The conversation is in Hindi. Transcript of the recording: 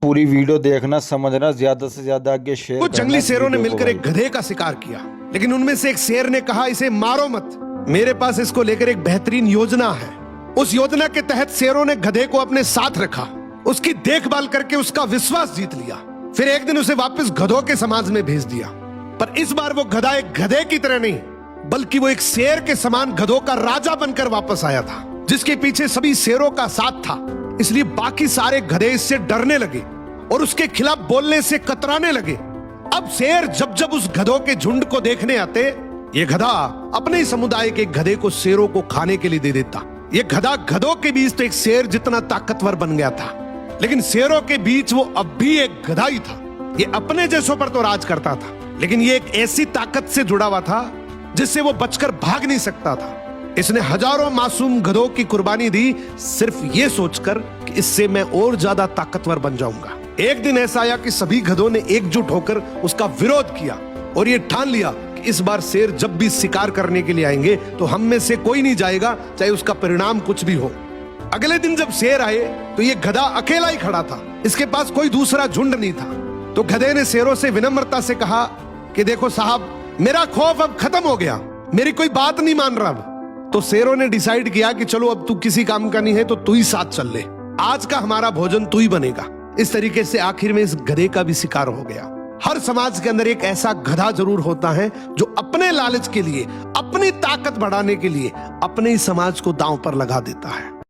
पूरी वीडियो देखना, समझना, ज्यादा से ज्यादा आगे शेयर कुछ करना। जंगली शेरों ने वीडियो को मिलकर एक गधे का शिकार किया, लेकिन उनमें से एक शेर ने कहा, इसे मारो मत, मेरे पास इसको लेकर एक बेहतरीन योजना है। उस योजना के तहत शेरों ने गधे को अपने साथ रखा, उसकी देखभाल करके उसका विश्वास जीत लिया। फिर एक दिन उसे वापस गधों के समाज में भेज दिया। पर इस बार वो गधा एक गधे की तरह नहीं, बल्कि वो एक शेर के समान गधों का राजा बनकर वापस आया था, जिसके पीछे सभी शेरों का साथ था। इसलिए बाकी सारे गधे इससे डरने लगे और उसके खिलाफ बोलने से कतराने लगे। अब शेर जब जब उस गधों के झुंड को देखने आते, ये गधा अपने ही समुदाय के गधे को शेरों को खाने के लिए दे देता। ये गधा गधों के बीच तो एक शेर जितना ताकतवर बन गया था, लेकिन शेरों के बीच वो अब भी एक गधा ही था। ये अपने जैसों पर तो राज करता था, लेकिन ये एक ऐसी ताकत से जुड़ा हुआ था जिससे वो बचकर भाग नहीं सकता था। इसने हजारों मासूम गधों की कुर्बानी दी, सिर्फ ये सोचकर कि इससे मैं और ज्यादा ताकतवर बन जाऊंगा। एक दिन ऐसा आया कि सभी गधों ने एकजुट होकर उसका विरोध किया और ये ठान लिया कि इस बार शेर जब भी शिकार करने के लिए आएंगे तो हम में से कोई नहीं जाएगा, चाहे उसका परिणाम कुछ भी हो। अगले दिन जब शेर आए तो ये गधा अकेला ही खड़ा था, इसके पास कोई दूसरा झुंड नहीं था। तो गधे ने शेरों से विनम्रता से कहा कि देखो साहब, मेरा खौफ अब खत्म हो गया, मेरी कोई बात नहीं मान रहा अब। तो शेरों ने डिसाइड किया कि चलो अब तू किसी काम का नहीं है तो तू ही साथ चल ले, आज का हमारा भोजन तू ही बनेगा। इस तरीके से आखिर में इस गधे का भी शिकार हो गया। हर समाज के अंदर एक ऐसा गधा जरूर होता है जो अपने लालच के लिए, अपनी ताकत बढ़ाने के लिए अपने ही समाज को दांव पर लगा देता है।